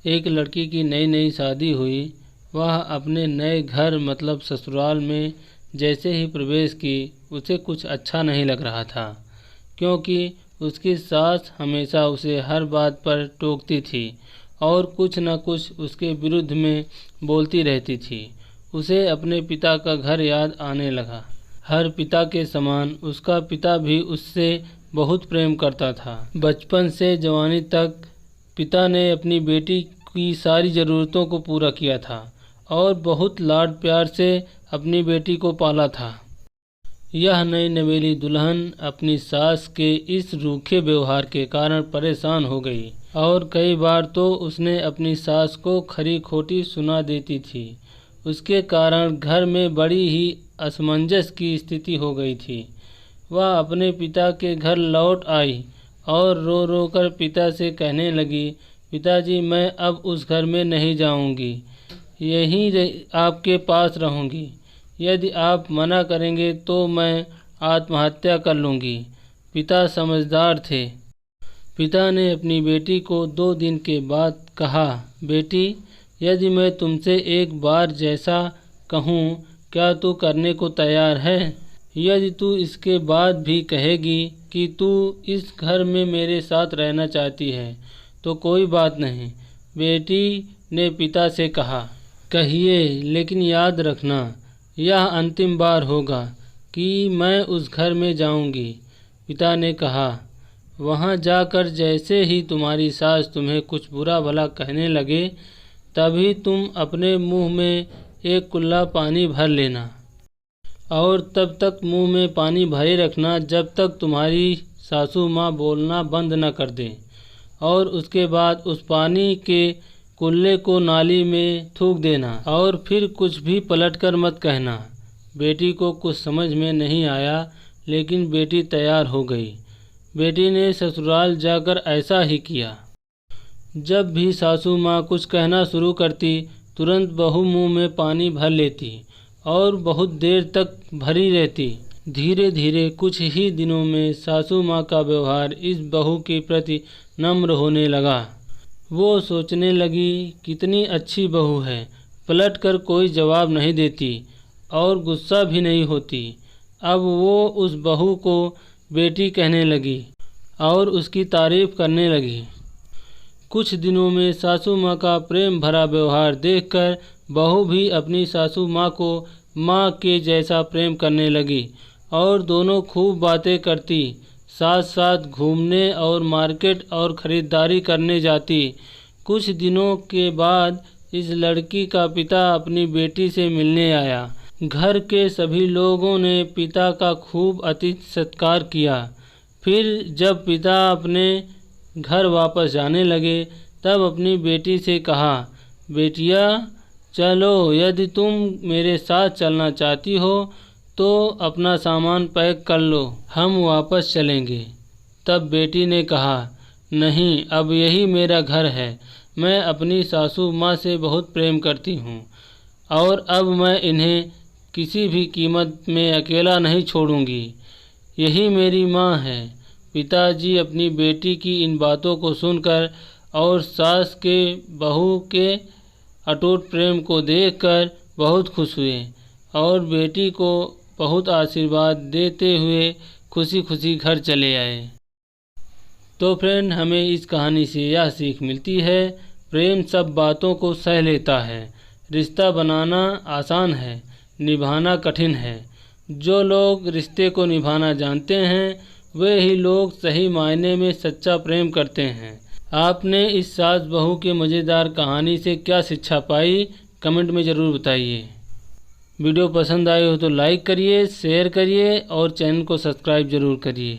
एक लड़की की नई नई शादी हुई। वह अपने नए घर मतलब ससुराल में जैसे ही प्रवेश की उसे कुछ अच्छा नहीं लग रहा था, क्योंकि उसकी सास हमेशा उसे हर बात पर टोकती थी और कुछ न कुछ उसके विरुद्ध में बोलती रहती थी। उसे अपने पिता का घर याद आने लगा। हर पिता के समान उसका पिता भी उससे बहुत प्रेम करता था। बचपन से जवानी तक पिता ने अपनी बेटी की सारी ज़रूरतों को पूरा किया था और बहुत लाड प्यार से अपनी बेटी को पाला था। यह नई नवेली दुल्हन अपनी सास के इस रूखे व्यवहार के कारण परेशान हो गई और कई बार तो उसने अपनी सास को खरी खोटी सुना देती थी। उसके कारण घर में बड़ी ही असमंजस की स्थिति हो गई थी। वह अपने पिता के घर लौट आई और रो रो कर पिता से कहने लगी, पिताजी मैं अब उस घर में नहीं जाऊंगी, यहीं आपके पास रहूंगी। यदि आप मना करेंगे तो मैं आत्महत्या कर लूँगी। पिता समझदार थे। पिता ने अपनी बेटी को 2 दिन के बाद कहा, बेटी यदि मैं तुमसे एक बार जैसा कहूँ क्या तू करने को तैयार है? यदि तू इसके बाद भी कहेगी कि तू इस घर में मेरे साथ रहना चाहती है तो कोई बात नहीं। बेटी ने पिता से कहा, कहिए लेकिन याद रखना यह अंतिम बार होगा कि मैं उस घर में जाऊंगी। पिता ने कहा, वहां जाकर जैसे ही तुम्हारी सास तुम्हें कुछ बुरा भला कहने लगे तभी तुम अपने मुंह में एक कुल्ला पानी भर लेना और तब तक मुंह में पानी भरे रखना जब तक तुम्हारी सासू माँ बोलना बंद न कर दे, और उसके बाद उस पानी के कुल्ले को नाली में थूक देना और फिर कुछ भी पलटकर मत कहना। बेटी को कुछ समझ में नहीं आया, लेकिन बेटी तैयार हो गई। बेटी ने ससुराल जाकर ऐसा ही किया। जब भी सासू माँ कुछ कहना शुरू करती तुरंत बहू मुंह में पानी भर लेती और बहुत देर तक भरी रहती। धीरे धीरे कुछ ही दिनों में सासू माँ का व्यवहार इस बहू के प्रति नम्र होने लगा। वो सोचने लगी कितनी अच्छी बहू है, पलटकर कोई जवाब नहीं देती और गुस्सा भी नहीं होती। अब वो उस बहू को बेटी कहने लगी और उसकी तारीफ करने लगी। कुछ दिनों में सासू माँ का प्रेम भरा व्यवहार देखकर बहू भी अपनी सासू माँ को माँ के जैसा प्रेम करने लगी और दोनों खूब बातें करती, साथ साथ घूमने और मार्केट और ख़रीदारी करने जाती। कुछ दिनों के बाद इस लड़की का पिता अपनी बेटी से मिलने आया। घर के सभी लोगों ने पिता का खूब अतिथि सत्कार किया। फिर जब पिता अपने घर वापस जाने लगे तब अपनी बेटी से कहा, बेटिया चलो, यदि तुम मेरे साथ चलना चाहती हो तो अपना सामान पैक कर लो, हम वापस चलेंगे। तब बेटी ने कहा, नहीं, अब यही मेरा घर है। मैं अपनी सासू माँ से बहुत प्रेम करती हूँ और अब मैं इन्हें किसी भी कीमत में अकेला नहीं छोड़ूंगी। यही मेरी माँ है। पिताजी अपनी बेटी की इन बातों को सुनकर और सास के बहू के अटूट प्रेम को देखकर बहुत खुश हुए और बेटी को बहुत आशीर्वाद देते हुए खुशी खुशी घर चले आए। तो फ्रेंड, हमें इस कहानी से यह सीख मिलती है, प्रेम सब बातों को सह लेता है। रिश्ता बनाना आसान है, निभाना कठिन है। जो लोग रिश्ते को निभाना जानते हैं वे ही लोग सही मायने में सच्चा प्रेम करते हैं। आपने इस सास बहू के मज़ेदार कहानी से क्या शिक्षा पाई, कमेंट में ज़रूर बताइए। वीडियो पसंद आए हो तो लाइक करिए, शेयर करिए और चैनल को सब्सक्राइब ज़रूर करिए।